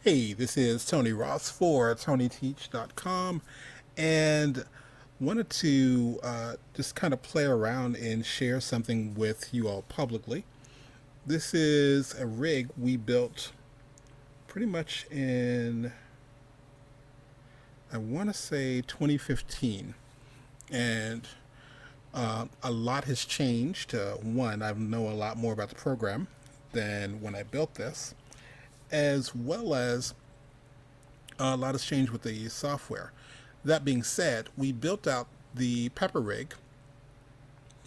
Hey, this is Tony Ross for TonyTeach.com, and wanted to just kind of play around and share something with you all publicly. This is a rig we built pretty much in, I want to say, 2015, and a lot has changed. One, I know a lot more about the program than when I built this, as well as a lot has changed with the software. That being said, we built out the Pepper rig,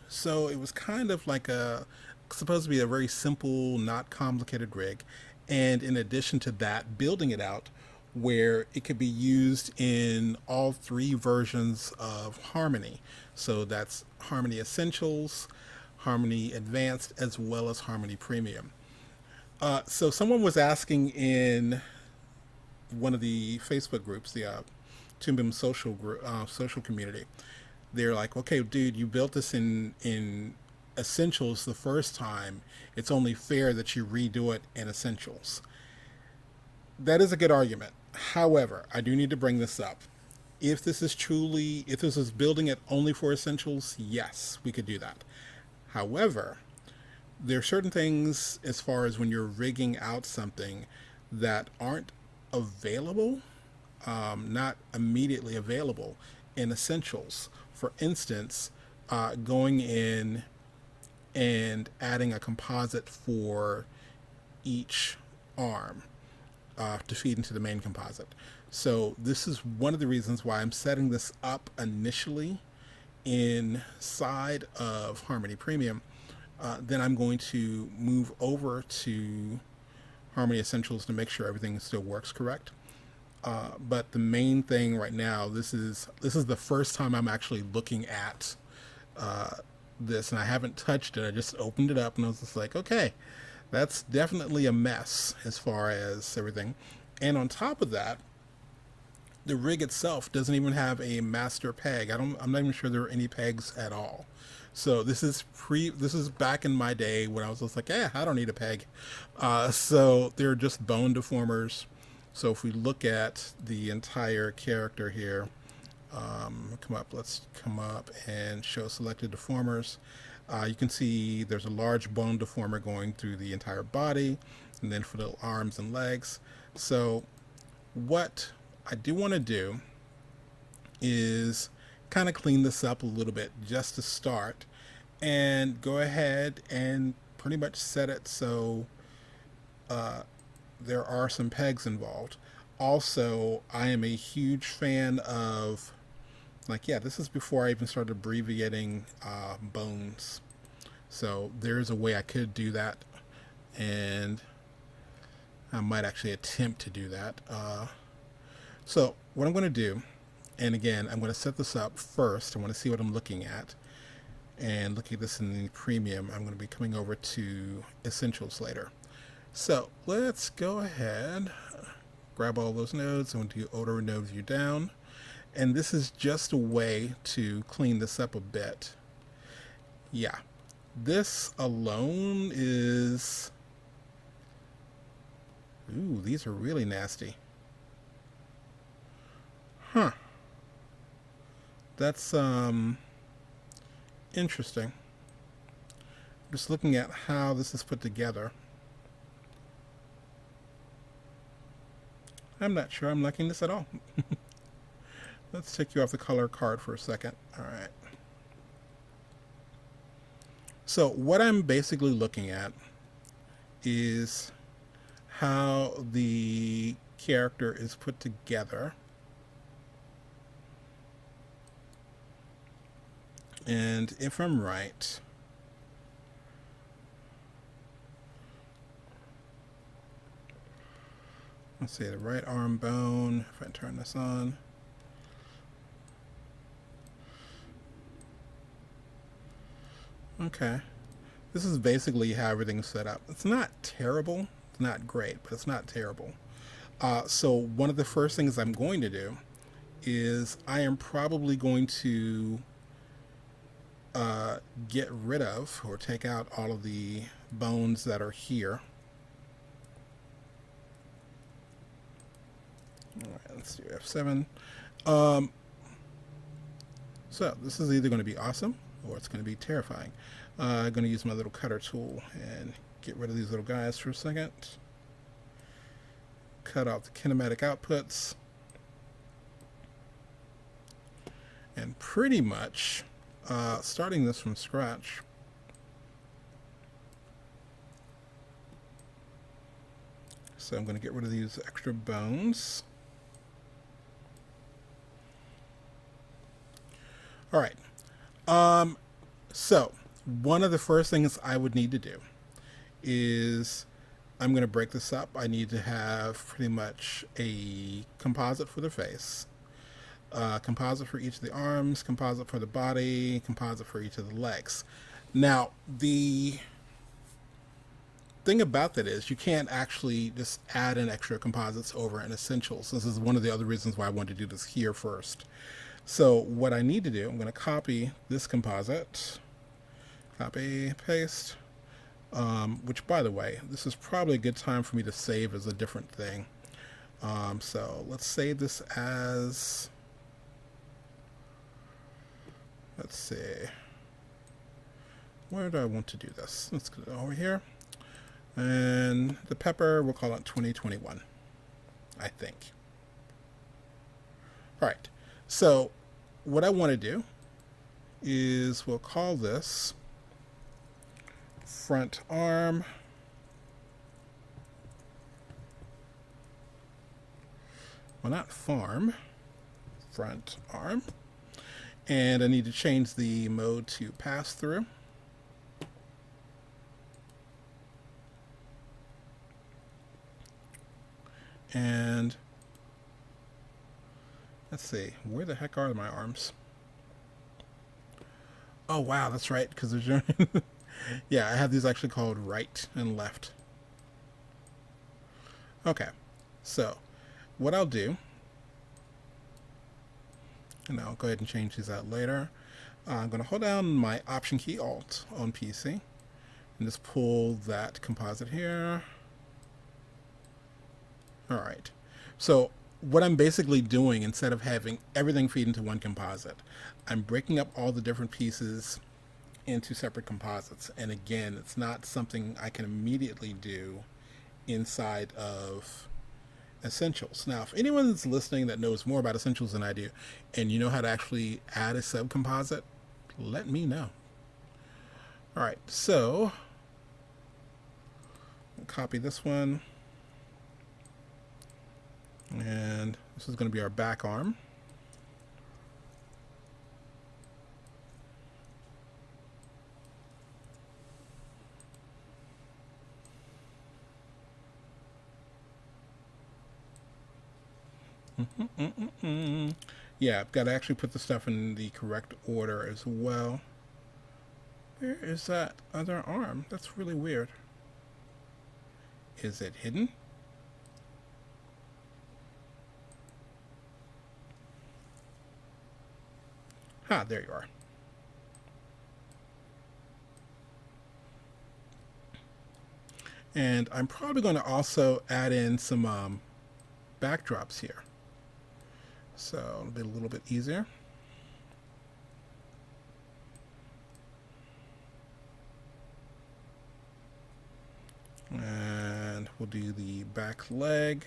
so it was kind of like a supposed to be a very simple, not complicated rig, And in addition to that, building it out where it could be used in all three versions of Harmony. So that's Harmony Essentials, Harmony Advanced, as well as Harmony Premium. So someone was asking in one of the Facebook groups, the Toon Boom social group, social community. They're like, okay, dude, you built this in Essentials the first time. It's only fair that you redo it in Essentials. That is a good argument. However, I do need to bring this up. If this is building it only for Essentials, yes, we could do that. However, there are certain things as far as when you're rigging out something that aren't available, not immediately available in Essentials. For instance, going in and adding a composite for each arm to feed into the main composite. So this is one of the reasons why I'm setting this up initially inside of Harmony Premium. Then I'm going to move over to Harmony Essentials to make sure everything still works correct. But the main thing right now, this is the first time I'm actually looking at this, and I haven't touched it. I just opened it up and I was just like, okay, that's definitely a mess as far as everything. And on top of that, the rig itself doesn't even have a master peg. I'm not even sure there are any pegs at all. So this is back in my day when I was just like, I don't need a peg. So they're just bone deformers. So if we look at the entire character here, let's come up and show selected deformers. You can see there's a large bone deformer going through the entire body, and then for the arms and legs. So what I do want to do is kind of clean this up a little bit just to start, and go ahead and pretty much set it so there are some pegs involved. Also, I am a huge fan of, this is before I even started abbreviating bones. So there's a way I could do that, and I might actually attempt to do that. So what I'm going to do, and again, I'm going to set this up first. I want to see what I'm looking at. And looking at this in the premium, I'm going to be coming over to Essentials later. So let's go ahead, grab all those nodes. I'm going to do Odor Node View Down. And this is just a way to clean this up a bit. Yeah, this alone is... Ooh, these are really nasty. Huh. That's interesting. Just looking at how this is put together. I'm not sure I'm liking this at all. Let's take you off the color card for a second. All right. So what I'm basically looking at is how the character is put together. And if I'm right, let's see, the right arm bone, if I turn this on. Okay. This is basically how everything's set up. It's not terrible. It's not great, but it's not terrible. So one of the first things I'm going to do is I am probably going to get rid of or take out all of the bones that are here. All right, let's do F7. So this is either going to be awesome or it's going to be terrifying. I'm going to use my little cutter tool and get rid of these little guys for a second. Cut out the kinematic outputs. And pretty much starting this from scratch. So I'm going to get rid of these extra bones. All right. So one of the first things I would need to do is I'm going to break this up. I need to have pretty much a composite for the face, composite for each of the arms, composite for the body, composite for each of the legs. Now, the thing about that is you can't actually just add in extra composites over in Essentials. This is one of the other reasons why I wanted to do this here first. So what I need to do, I'm going to copy this composite, copy, paste, which, by the way, this is probably a good time for me to save as a different thing. So let's save this as, let's see, where do I want to do this? Let's go over here. And the pepper, we'll call it 2021, I think. All right, so what I want to do is we'll call this front arm, well, not farm, front arm, and I need to change the mode to pass through. And let's see, where the heck are my arms? Oh wow, that's right, because there's yeah, I have these actually called right and left. Okay, so what I'll do, and I'll go ahead and change these out later. I'm going to hold down my Option key Alt on PC and just pull that composite here. All right, so what I'm basically doing, instead of having everything feed into one composite, I'm breaking up all the different pieces into separate composites. And again, it's not something I can immediately do inside of Essentials. Now, if anyone's listening that knows more about Essentials than I do, and you know how to actually add a subcomposite, let me know. All right, so I'll copy this one. And this is going to be our back arm. Yeah, I've got to actually put the stuff in the correct order as well. Where is that other arm? That's really weird. Is it hidden? Ah, there you are. And I'm probably going to also add in some backdrops here. So it'll be a little bit easier. And we'll do the back leg.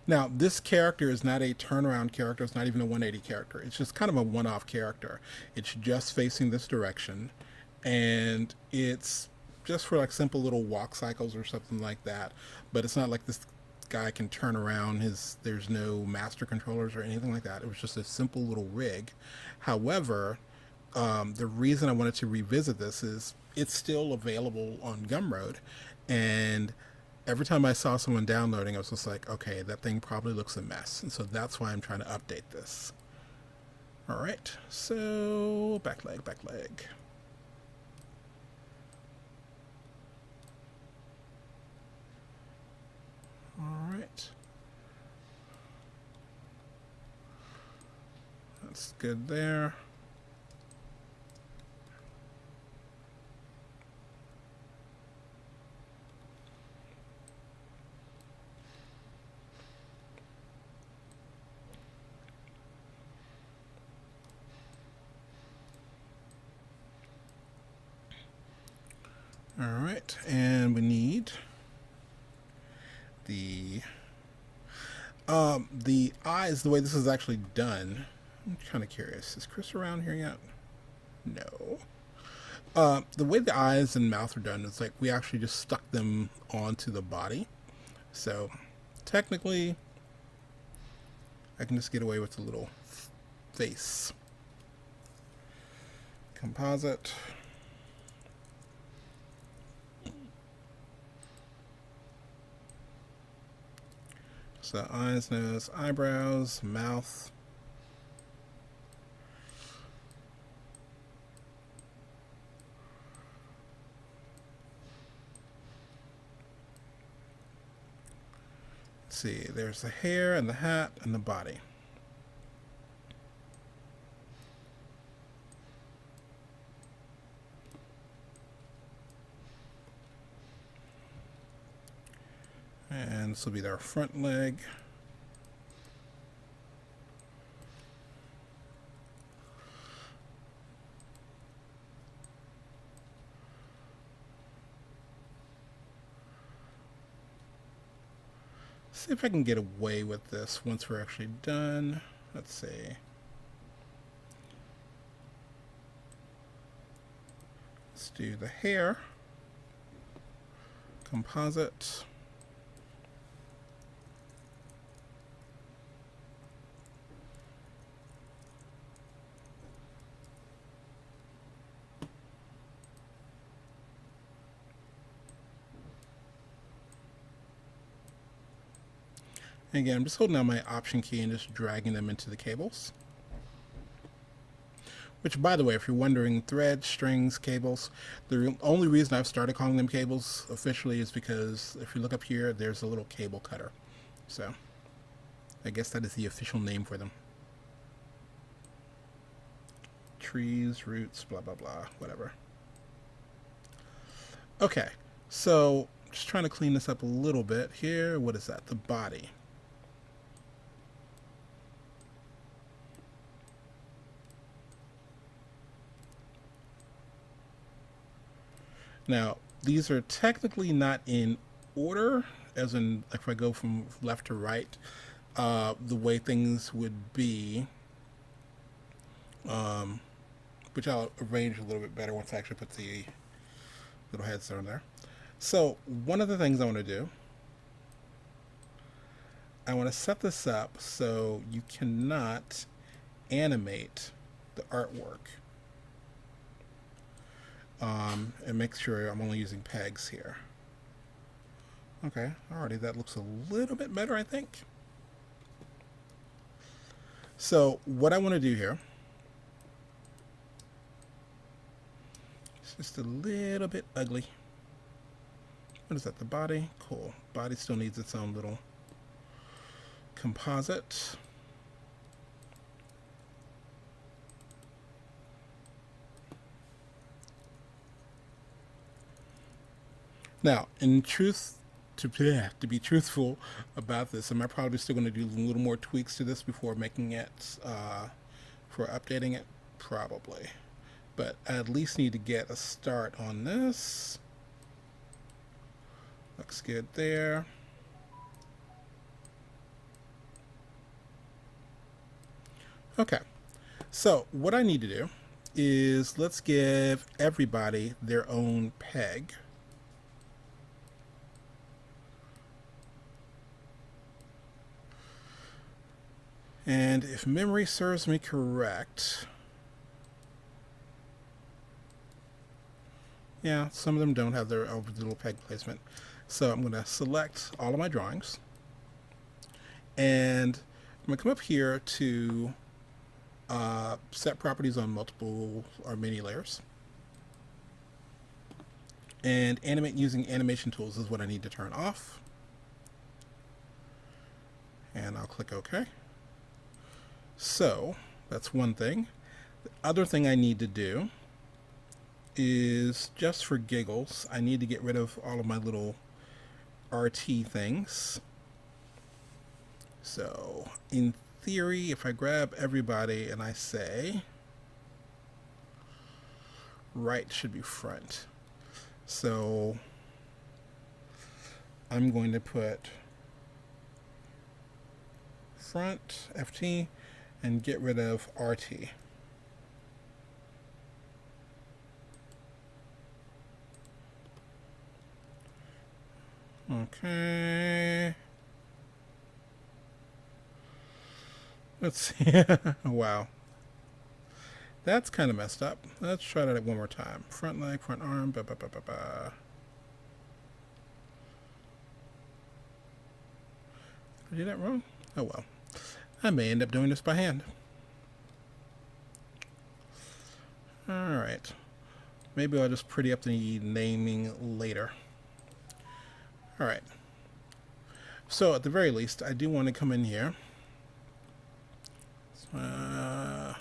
Now, this character is not a turnaround character. It's not even a 180 character. It's just kind of a one-off character. It's just facing this direction, and it's just for like simple little walk cycles or something like that. But it's not like this guy can turn around. There's no master controllers or anything like that. It was just a simple little rig. However, the reason I wanted to revisit this is it's still available on Gumroad, and every time I saw someone downloading, I was just like, okay, that thing probably looks a mess. And so that's why I'm trying to update this. All right, so back leg, back leg. All right. That's good there. All right, and we need the eyes. The way this is actually done, I'm kind of curious. Is Chris around here yet? No. The way the eyes and mouth are done is like we actually just stuck them onto the body. So technically, I can just get away with a little face. Composite. So eyes, nose, eyebrows, mouth. Let's see, there's the hair and the hat and the body. And this will be their front leg. See if I can get away with this once we're actually done. Let's see. Let's do the hair. Composite. Again, I'm just holding down my Option key and just dragging them into the cables. Which, by the way, if you're wondering, threads, strings, cables, the only reason I've started calling them cables officially is because if you look up here, there's a little cable cutter. So, I guess that is the official name for them. Trees, roots, blah, blah, blah, whatever. Okay, so just trying to clean this up a little bit here. What is that? The body. Now, these are technically not in order, as in if I go from left to right, the way things would be, which I'll arrange a little bit better once I actually put the little heads on there. So, one of the things I want to do, I want to set this up so you cannot animate the artwork. And make sure I'm only using pegs here. Okay, alrighty, that looks a little bit better, I think. So what I want to do here is just a little bit ugly. What is that, the body? Cool. Body still needs its own little composite. Now, in truth, to be truthful about this, I'm probably still going to do a little more tweaks to this before making it, for updating it, probably. But I at least need to get a start on this. Looks good there. Okay, so what I need to do is let's give everybody their own peg. And if memory serves me correct, yeah, some of them don't have their little peg placement. So I'm going to select all of my drawings. And I'm going to come up here to set properties on multiple or many layers. And animate using animation tools is what I need to turn off. And I'll click OK. So that's one thing. The other thing I need to do is, just for giggles, I need to get rid of all of my little RT things. So in theory, if I grab everybody and I say right should be front. So I'm going to put front, FT, and get rid of RT. Okay. Let's see. Wow. That's kind of messed up. Let's try that one more time. Front leg, front arm. Ba, ba, ba, ba, ba. Did I do that wrong? Oh well. I may end up doing this by hand. Alright. Maybe I'll just pretty up the naming later. Alright. So at the very least, I do want to come in here. Let's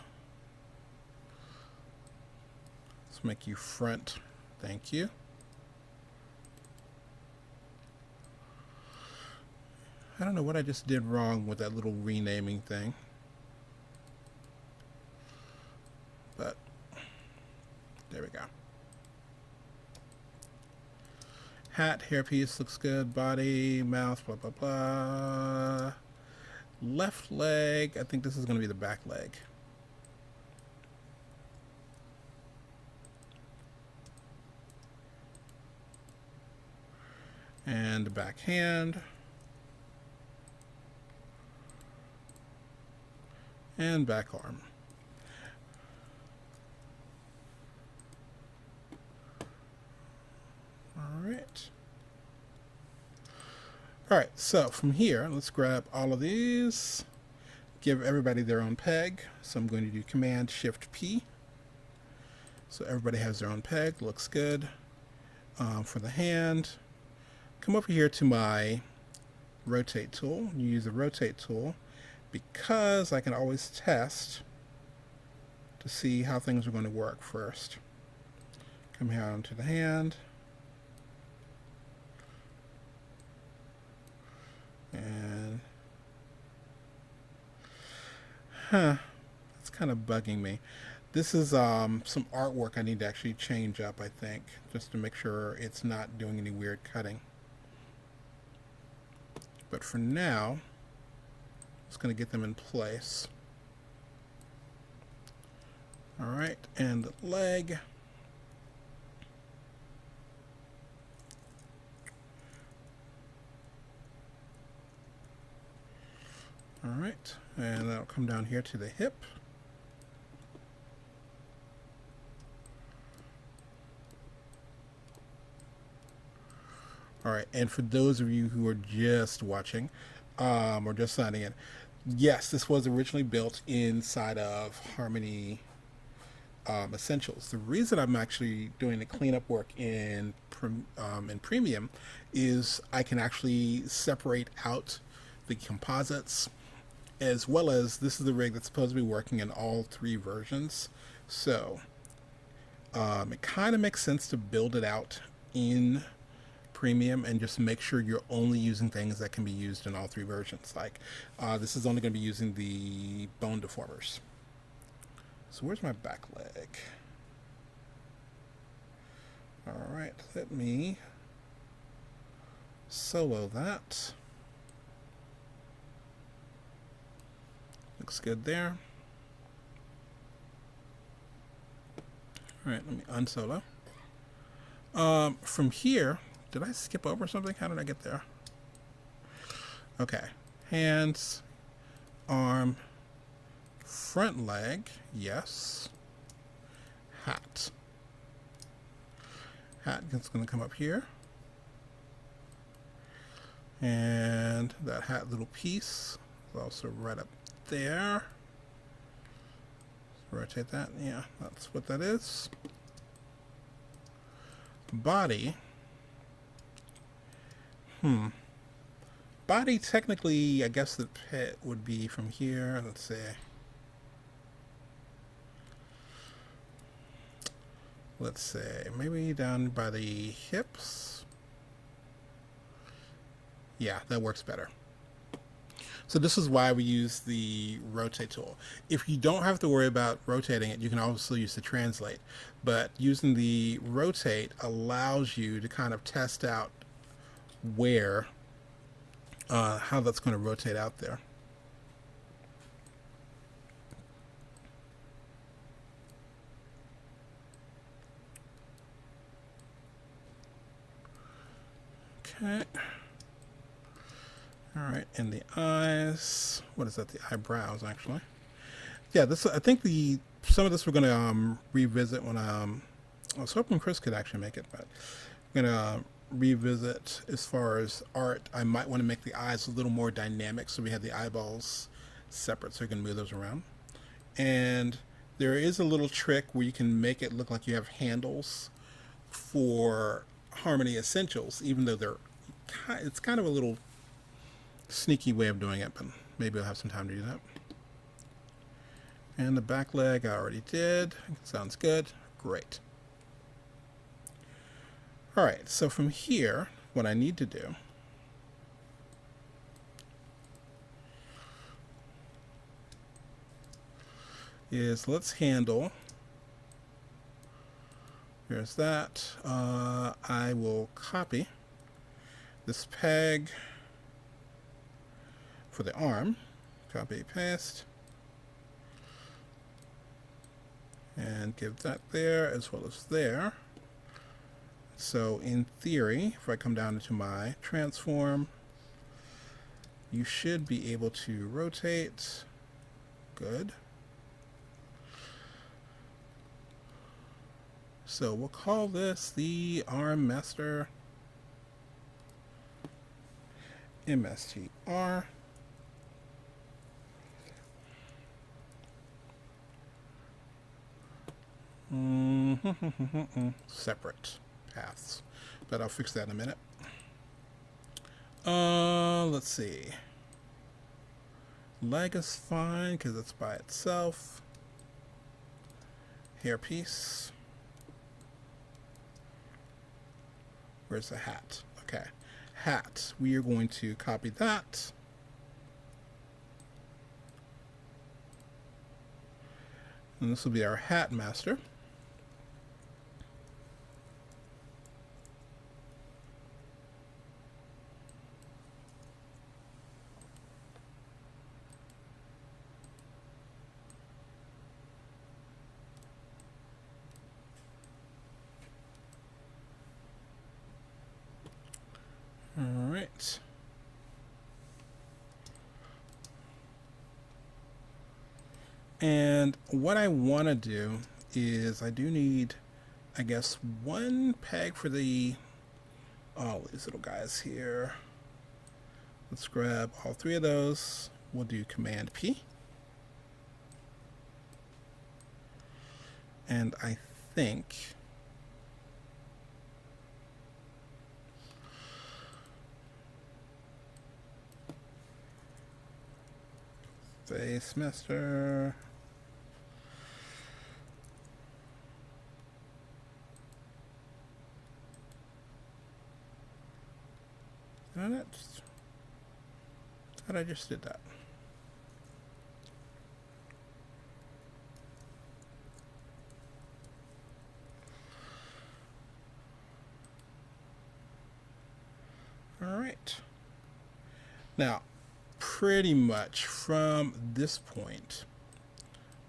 make you front. Thank you. I don't know what I just did wrong with that little renaming thing. But there we go. Hat, hairpiece looks good. Body, mouth, blah, blah, blah. Left leg, I think this is going to be the back leg. And the back hand. And back arm. Alright. Alright, so from here, let's grab all of these. Give everybody their own peg. So I'm going to do Command Shift P. So everybody has their own peg. Looks good. For the hand, come over here to my rotate tool. You use the rotate tool because I can always test to see how things are going to work first. Come here onto the hand. And that's kind of bugging me. This is some artwork I need to actually change up, I think, just to make sure it's not doing any weird cutting. But for now, just going to get them in place. Alright, and the leg. Alright, and that'll come down here to the hip. Alright, and for those of you who are just watching, or just signing in, yes, this was originally built inside of Harmony Essentials. The reason I'm actually doing the cleanup work in Premium is I can actually separate out the composites, as well as this is the rig that's supposed to be working in all 3 versions. So it kind of makes sense to build it out in Premium and just make sure you're only using things that can be used in all 3 versions. Like this is only going to be using the bone deformers. So where's my back leg? Alright, let me solo that. Looks good there. Alright, let me unsolo. From here, did I skip over something? How did I get there? Okay. Hands, arm, front leg, yes. Hat. Hat is going to come up here. And that hat little piece is also right up there. Rotate that. Yeah, that's what that is. Body. Body, technically, I guess the pit would be from here. Let's see. Let's say maybe down by the hips. Yeah, that works better. So this is why we use the rotate tool. If you don't have to worry about rotating it, you can also use the translate. But using the rotate allows you to kind of test out where, how that's going to rotate out there. Okay. All right, and the eyes. What is that? The eyebrows, actually. Yeah, this. I think the some of this we're going to revisit when I was hoping Chris could actually make it, but I'm going to revisit as far as art. I might want to make the eyes a little more dynamic, so we have the eyeballs separate so you can move those around. And there is a little trick where you can make it look like you have handles for Harmony Essentials, even though it's kind of a little sneaky way of doing it, but maybe I'll have some time to do that. And the back leg I already did. Sounds good. Great. Alright, so from here, what I need to do is let's handle. Here's that. I will copy this peg for the arm. Copy, paste. And give that there as well as there. So in theory, if I come down into my transform, you should be able to rotate. Good. So we'll call this the arm master MSTR. Separate paths, but I'll fix that in a minute. Let's see. Leg is fine because it's by itself. Hairpiece. Where's the hat? Okay. Hat. We are going to copy that. And this will be our hat master. All right. And what I want to do is I do need, I guess, one peg for the all these little guys here. Let's grab all three of those. We'll do Command P. And I think Face Master. Thought I just did that. All right. Now, pretty much from this point,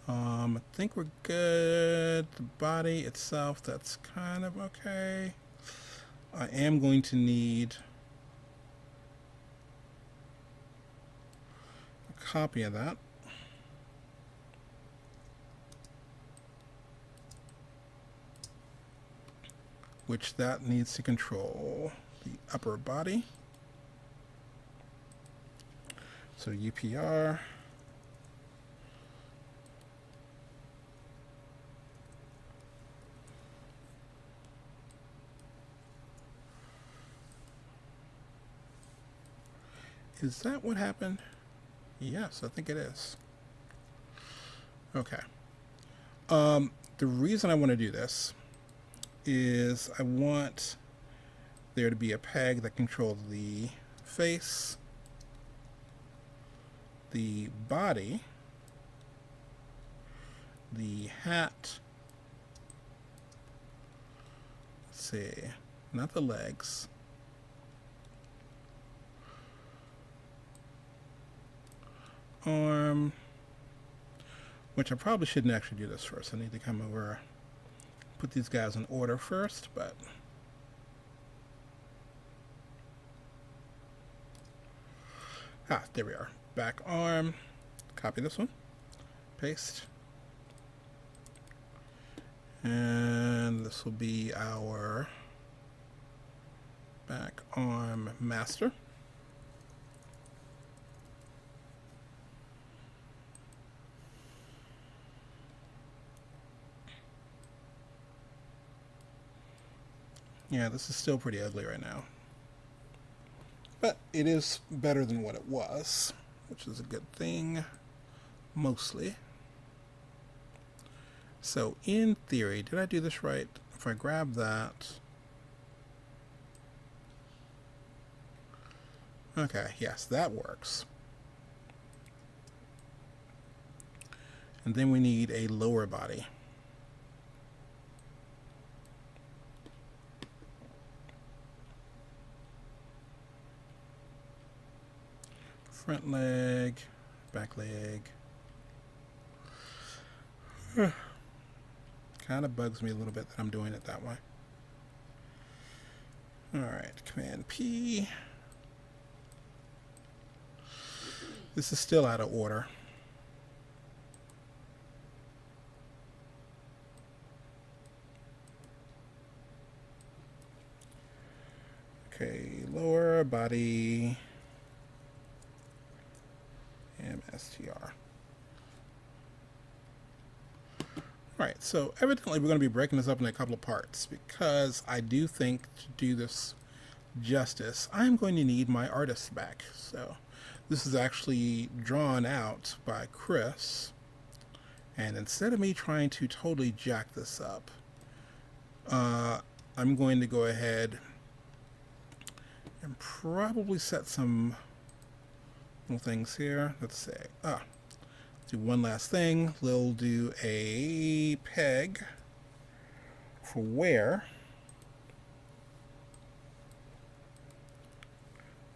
I think we're good. The body itself, that's kind of okay. I am going to need a copy of that. Which that needs to control the upper body. So UPR. Is that what happened? Yes, I think it is. Okay. The reason I want to do this is I want there to be a peg that controls the face, the body, the hat, let's see, not the legs, arm, which I probably shouldn't actually do this first. I need to come over, put these guys in order first, but there we are. Back arm, copy this one, paste, And this will be our back arm master. Yeah, this is still pretty ugly right now. But it is better than what it was, which is a good thing, mostly. So in theory, did I do this right? If I grab that... Okay, yes, that works. And then we need a lower body. Front leg, back leg. Kind of bugs me a little bit that I'm doing it that way. Alright, Command P. This is still out of order. Okay, lower body. MSTR. Alright, so evidently we're going to be breaking this up in a couple of parts because I do think to do this justice, I'm going to need my artist back. So this is actually drawn out by Chris, and instead of me trying to totally jack this up, I'm going to go ahead and probably set some little things here. Let's say, do one last thing. We'll do a peg for where.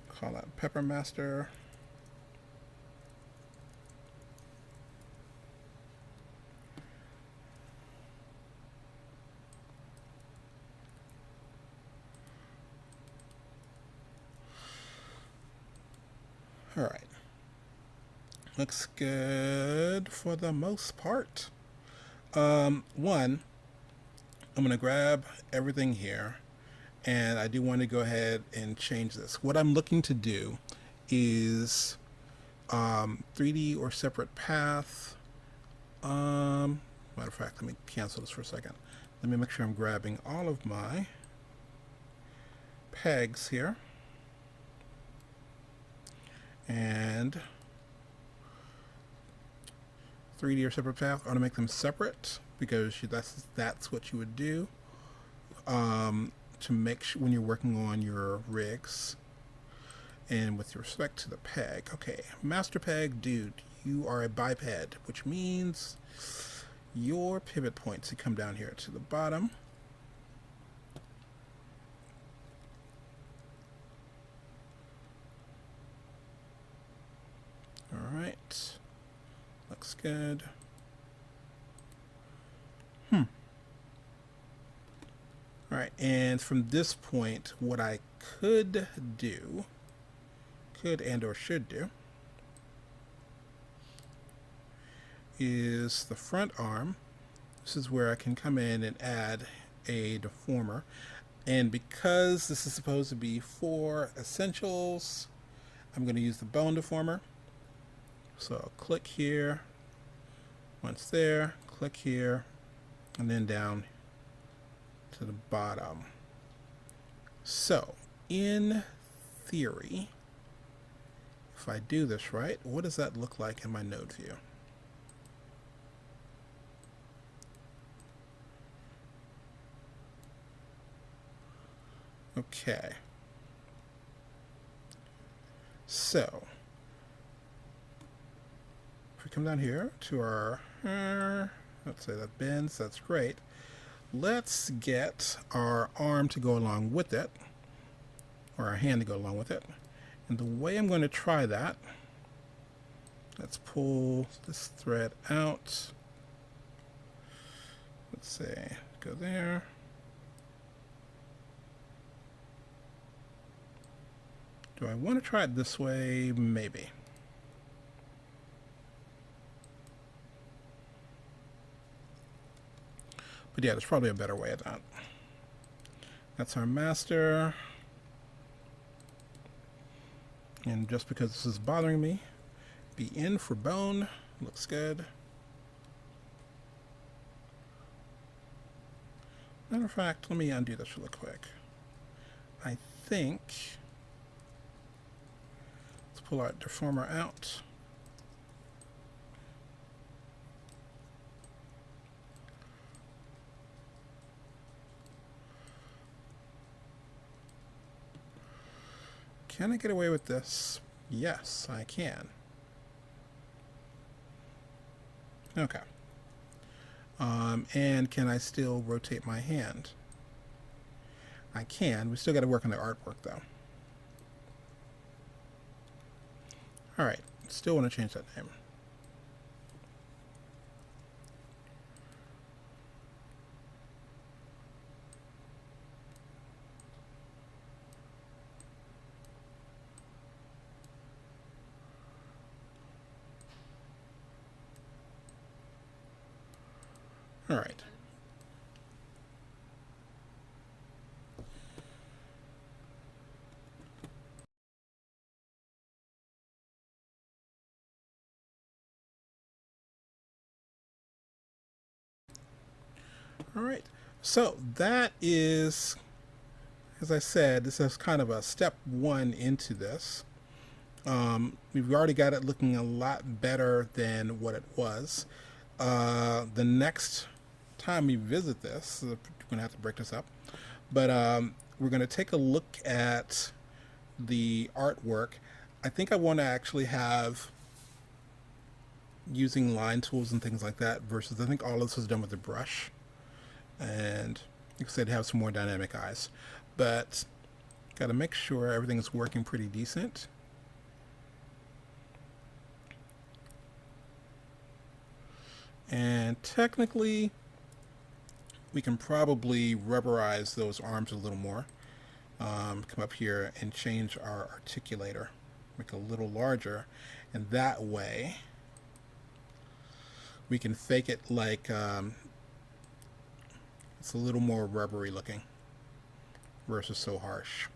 Call that Pepper Master. All right. Looks good for the most part. One, I'm going to grab everything here, and I do want to go ahead and change this. What I'm looking to do is 3D or separate path. Matter of fact, let me cancel this for a second. Let me make sure I'm grabbing all of my pegs here. And 3D or separate path. I want to make them separate because that's what you would do to make sure when you're working on your rigs. And with respect to the peg, okay, master peg, dude, you are a biped, which means your pivot points to come down here to the bottom. All right. Looks good. Alright, and from this point, what I could do, or should do, is the front arm. This is where I can come in and add a deformer. And because this is supposed to be for essentials, I'm going to use the bone deformer. So I'll click here, once there, click here, and then down to the bottom. So, in theory, if I do this right, what does that look like in my node view? Okay. So, we come down here to our, let's say that bends, that's great. Let's get our arm to go along with it, or our hand to go along with it. And the way I'm going to try that, let's pull this thread out. Let's say, go there. Do I want to try it this way? Maybe. But yeah, there's probably a better way of that. That's our master. And just because this is bothering me, be in for bone. Looks good. Matter of fact, let me undo this really quick. I think, let's pull our Deformer out. Can I get away with this? Yes, I can. Okay. And can I still rotate my hand? I can. We still got to work on the artwork, though. All right. Still want to change that name. All right. All right. So that is, as I said, this is kind of a step one into this. We've already got it looking a lot better than what it was. The next time we visit this, we're going to have to break this up, but we're going to take a look at the artwork. I think I want to actually have using line tools and things like that versus I think all this was done with the brush. And like I said, have some more dynamic eyes, but got to make sure everything's working pretty decent. And technically, we can probably rubberize those arms a little more. Come up here and change our articulator, make it a little larger, and that way we can fake it like it's a little more rubbery looking versus so harsh.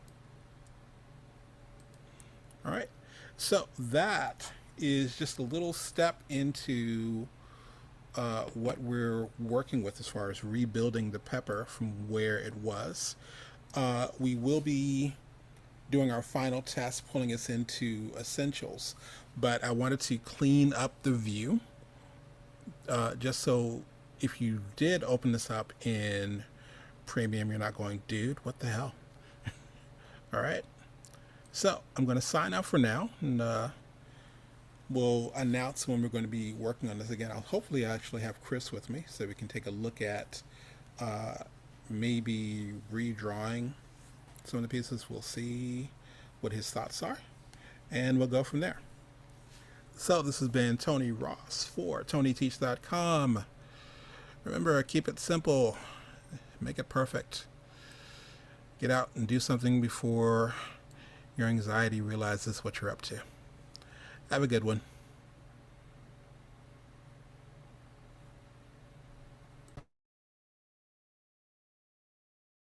All right, so that is just a little step into what we're working with as far as rebuilding the pepper from where it was. We will be doing our final test, pulling us into essentials, but I wanted to clean up the view just so if you did open this up in premium, you're not going, dude, what the hell? All right, so I'm going to sign out for now, and we'll announce when we're going to be working on this again. I'll hopefully actually have Chris with me so we can take a look at maybe redrawing some of the pieces. We'll see what his thoughts are, and we'll go from there. So this has been Tony Ross for TonyTeach.com. Remember, keep it simple, make it perfect. Get out and do something before your anxiety realizes what you're up to. Have a good one.